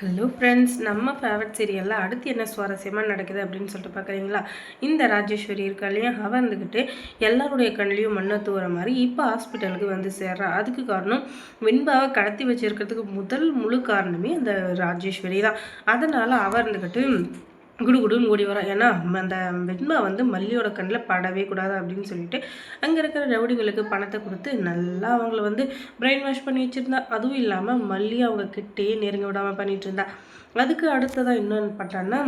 Hello friends, நம்ம favourite சீரியலில் அடுத்து என்ன சுவாரஸ்யமாக நடக்குது அப்படின்னு சொல்லிட்டு பார்க்குறீங்களா? இந்த ராஜேஸ்வரி இருக்கா இல்லையா, அவள் வந்துக்கிட்டு எல்லாருடைய கண்ணிலையும் மண்ணை தூர மாதிரி இப்போ ஹாஸ்பிட்டலுக்கு வந்து சேர்றா. அதுக்கு காரணம் வெண்பாவை கடத்தி வச்சிருக்கிறதுக்கு முதல் முழு காரணமே அந்த ராஜேஸ்வரி தான். அதனால் அவள் இருந்துக்கிட்டு குடுகுடுன்னு ஓடி வரா. ஏன்னா அந்த வெண்பா வந்து மல்லியோட கண்ணில் படவே கூடாது அப்படின்னு சொல்லிட்டு அங்கே இருக்கிற ரவுடிகளுக்கு பணத்தை கொடுத்து நல்லா அவங்கள வந்து பிரெயின் வாஷ் பண்ணி வச்சுருந்தா. அதுவும் இல்லாமல் மல்லி அவங்க கிட்டே நெருங்க விடாமல் பண்ணிட்டு இருந்தா. அதுக்கு அடுத்ததான் இன்னொன்று பண்ணுறான்னா,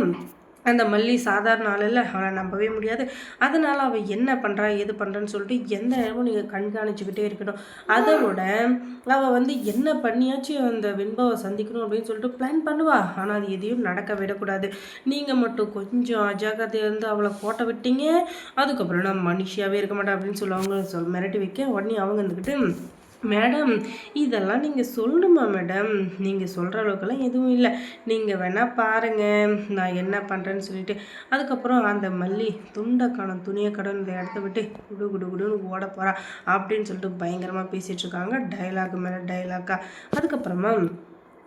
அந்த மல்லி சாதாரண ஆள் இல்லை, அவளை நம்பவே முடியாது. அதனால் அவள் என்ன பண்ணுறா ஏது பண்ணுறான்னு சொல்லிட்டு எந்த நேரமும் நீங்கள் கண்காணிச்சுக்கிட்டே இருக்கணும். அதை விட அவள் வந்து என்ன பண்ணியாச்சும் அந்த வெண்பாவை சந்திக்கணும் அப்படின்னு சொல்லிட்டு பிளான் பண்ணுவா. ஆனால் அது எதையும் நடக்க விடக்கூடாது. நீங்கள் மட்டும் கொஞ்சம் அஜாக்கிரதையாக இருந்து அவளை கோட்டை விட்டீங்க, அதுக்கப்புறம் நான் மனுஷியாகவே இருக்க மாட்டேன் அப்படின்னு சொல்லுவாங்க. மிரட்டி வைக்க உடனே அவங்க வந்துக்கிட்டு, மேடம் இதெல்லாம் நீங்கள் சொல்லணுமா மேடம்? நீங்கள் சொல்கிற அளவுக்கெல்லாம் எதுவும் இல்லை, நீங்கள் வேணால் பாருங்கள் நான் என்ன பண்ணுறேன்னு சொல்லிட்டு அதுக்கப்புறம் அந்த மல்லி துண்டை காணும் துணியை கடன் இந்த இடத்த விட்டு குடு குடு குடுன்னு ஓட போகிறா அப்படின்னு சொல்லிட்டு பயங்கரமாக பேசிகிட்டு இருக்காங்க. டைலாக் மேலே டைலாக்கா. அதுக்கப்புறமா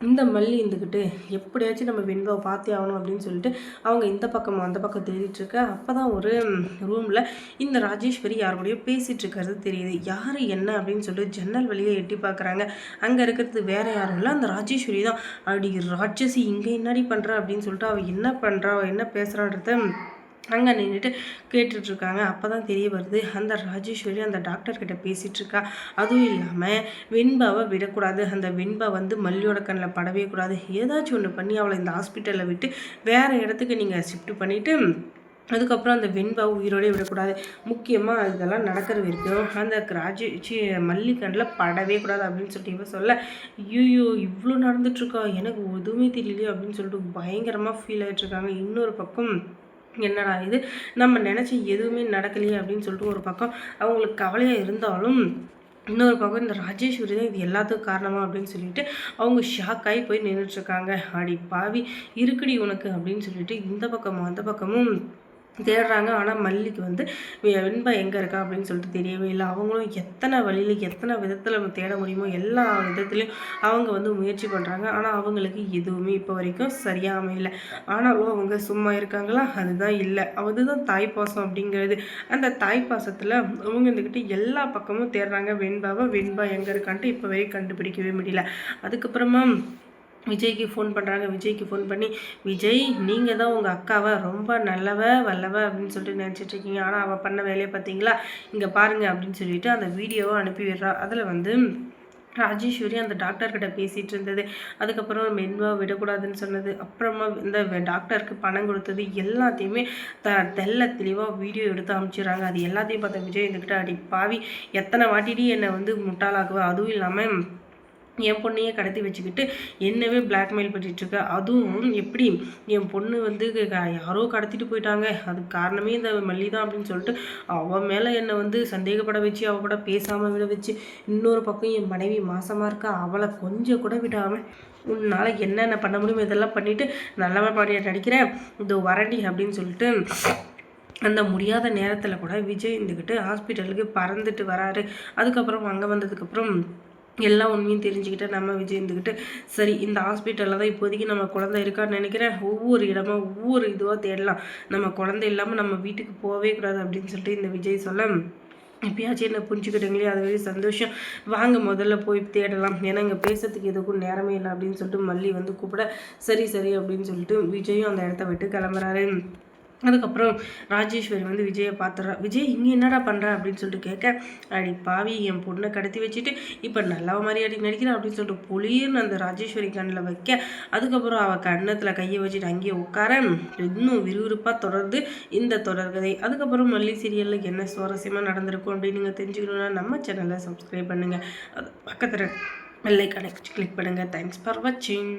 இந்த மல்லி இருந்துக்கிட்டு எப்படியாச்சும் நம்ம வெண்பாவை பார்த்தே ஆகணும் அப்படின்னு சொல்லிட்டு அவங்க இந்த பக்கம் அந்த பக்கம் தேடிட்டு இருக்க. அப்போ தான் ஒரு ரூமில் இந்த ராஜேஸ்வரி யார் கூடயோ பேசிகிட்டு இருக்கிறது தெரியுது. யார் என்ன அப்படின்னு சொல்லிட்டு ஜன்னல் வழியே எட்டி பார்க்குறாங்க. அங்கே இருக்கிறது வேற யாரும் இல்லை, அந்த ராஜேஸ்வரி தான். அப்படி ராட்சசி இங்கே என்னடி பண்ணுறா அப்படின்னு சொல்லிட்டு அவள் என்ன பண்ணுறா என்ன பேசுகிறான்றத அங்கே நின்றுட்டு கேட்டுட்ருக்காங்க. அப்போ தான் தெரிய வருது அந்த ராஜேஸ்வரி அந்த டாக்டர்கிட்ட பேசிகிட்ருக்கா. அதுவும் இல்லாமல் வெண்பாவை விடக்கூடாது, அந்த வெண்பா வந்து மல்லியோட கண்ணில் படவே கூடாது, ஏதாச்சும் ஒன்று பண்ணி அவளை இந்த ஹாஸ்பிட்டலில் விட்டு வேறு இடத்துக்கு நீங்கள் ஷிஃப்ட் பண்ணிவிட்டு அதுக்கப்புறம் அந்த வெண்பாவை உயிரோடே விடக்கூடாது. முக்கியமாக இதெல்லாம் நடக்கிற வரைக்கும் அந்த மல்லி கண்ணில் படவே கூடாது அப்படின்னு சொல்லிட்டு இவ சொல்ல, ஐயோ இவ்வளோ நடந்துட்டுருக்கா, எனக்கு எதுவுமே தெரியலையோ அப்படின்னு சொல்லிட்டு பயங்கரமாக ஃபீல் ஆகிட்டுருக்காங்க. இன்னொரு பக்கம் என்னடா இது, நம்ம நினச்சி எதுவுமே நடக்கலையே அப்படின்னு சொல்லிட்டு ஒரு பக்கம் அவங்களுக்கு கவலையாக இருந்தாலும், இன்னொரு பக்கம் இந்த ராஜேஸ்வரி தான் இது எல்லாத்துக்கும் காரணமா அப்படின்னு சொல்லிட்டு அவங்க ஷாக் ஆகி போய் நின்றுட்டுருக்காங்க. அடி பாவி இருக்குடி உனக்கு அப்படின்னு சொல்லிட்டு இந்த பக்கமும் அந்த பக்கமும் தேடுறாங்க. ஆனால் மல்லிக்கு வந்து வெண்பா எங்கே இருக்கா அப்படின்னு சொல்லிட்டு தெரியவே இல்லை. அவங்களும் எத்தனை வழியில் எத்தனை விதத்தில் தேட முடியுமோ எல்லா விதத்துலையும் அவங்க வந்து முயற்சி பண்ணுறாங்க. ஆனால் அவங்களுக்கு எதுவுமே இப்போ வரைக்கும் சரியாக அமையல. ஆனாலும் அவங்க சும்மா இருக்காங்களா? அதுதான் இல்லை, அதுதான் தாய்ப்பாசம் அப்படிங்கிறது. அந்த தாய்ப்பாசத்தில் அவங்க இருந்துக்கிட்டு எல்லா பக்கமும் தேடுறாங்க வெண்பாவை. வெண்பா எங்கே இருக்கான்ட்டு இப்போ வரைக்கும் கண்டுபிடிக்கவே முடியல. அதுக்கப்புறமா விஜய்க்கு ஃபோன் பண்ணுறாங்க. விஜய்க்கு ஃபோன் பண்ணி, விஜய் நீங்கள் தான் உங்கள் அக்காவை ரொம்ப நல்லவ வல்லவ அப்படின்னு சொல்லிட்டு நினச்சிட்ருக்கீங்க, ஆனால் அவள் பண்ண வேலையை பார்த்தீங்களா, இங்கே பாருங்கள் அப்படின்னு சொல்லிட்டு அந்த வீடியோவை அனுப்பி விடுறா. அதில் வந்து ராஜேஸ்வரி அந்த டாக்டர்கிட்ட பேசிகிட்டு இருந்தது, அதுக்கப்புறம் வெண்பாவை விடக்கூடாதுன்னு சொன்னது, அப்புறமா இந்த டாக்டருக்கு பணம் கொடுத்தது எல்லாத்தையுமே தெல்ல தெளிவாக வீடியோ எடுத்து அனுப்பிச்சிடுறாங்க. அது எல்லாத்தையும் பார்த்த விஜய் இருந்துக்கிட்ட, அடி பாவி எத்தனை வாட்டிடி என்னை வந்து முட்டாளாக்குவா, அதுவும் இல்லாமல் என் பொண்ணையே கடத்தி வச்சுக்கிட்டு என்னவே பிளாக்மெயில் பண்ணிகிட்ருக்க, அதுவும் எப்படி என் பொண்ணு வந்து யாரோ கடத்திட்டு போயிட்டாங்க, அதுக்கு காரணமே இந்த மல்லி தான் அப்படின்னு சொல்லிட்டு அவன் மேலே என்னை வந்து சந்தேகப்பட வச்சு அவள் கூட பேசாமல் விட வச்சு, இன்னொரு பக்கம் என் மனைவி மாசமாக இருக்கா, அவளை கொஞ்சம் கூட விடாமல் உன்னால் என்னென்ன பண்ண முடியும் இதெல்லாம் பண்ணிவிட்டு நல்லவ பாடியை நடிக்கிறேன் இதோ வரண்டி அப்படின்னு சொல்லிட்டு அந்த முடியாத நேரத்தில் கூட விஜய் இருந்துக்கிட்டு ஹாஸ்பிட்டலுக்கு பறந்துட்டு வராரு. அதுக்கப்புறம் அங்கே வந்ததுக்கப்புறம் எல்லா உண்மையும் தெரிஞ்சுக்கிட்டு நம்ம விஜய் இருந்துக்கிட்டு, சரி இந்த ஹாஸ்பிட்டலில் தான் இப்போதைக்கு நம்ம குழந்தை இருக்கான்னு நினைக்கிறேன், ஒவ்வொரு இடமா ஒவ்வொரு இதுவாக தேடலாம், நம்ம குழந்தை இல்லாமல் நம்ம வீட்டுக்கு போகவே கூடாது அப்படின்னு சொல்லிட்டு இந்த விஜய் சொல்ல, எப்பயாச்சும் என்ன புரிஞ்சுக்கிட்டீங்களே அதுவே சந்தோஷம், வாங்க முதல்ல போய் தேடலாம், ஏன்னா இங்கே பேசுறதுக்கு எதுக்கும் நேரமே இல்லை அப்படின்னு சொல்லிட்டு மல்லி வந்து கூப்பிட, சரி சரி அப்படின்னு சொல்லிட்டு விஜயும் அந்த இடத்த விட்டு கிளம்புறாரு. அதுக்கப்புறம் ராஜேஸ்வரி வந்து விஜயை பார்த்துட்றா. விஜய் இங்கே என்னடா பண்ணுற அப்படின்னு சொல்லிட்டு கேட்க, அடி பாவி என் பொண்ணை கடத்தி வச்சுட்டு இப்போ நல்லா மாதிரி அடி நடிக்கிறேன் அப்படின்னு சொல்லிட்டு பொலியர்னு அந்த ராஜேஸ்வரி கண்ணில் வைக்க, அதுக்கப்புறம் அவள் கன்னத்தில் கையை வச்சுட்டு அங்கேயே உட்கார இன்னும் விறுவிறுப்பாக தொடருது இந்த தொடர்கதை. அதுக்கப்புறம் மல்லி சீரியலில் என்ன சுவாரஸ்யமாக நடந்திருக்கும் அப்படின்னு நீங்கள் தெரிஞ்சுக்கணுன்னா நம்ம சேனலை சப்ஸ்கிரைப் பண்ணுங்கள், அது பக்கத்தில் பெல் ஐகானை கிளிக் பண்ணுங்கள். தேங்க்ஸ் ஃபார் வாட்சிங்.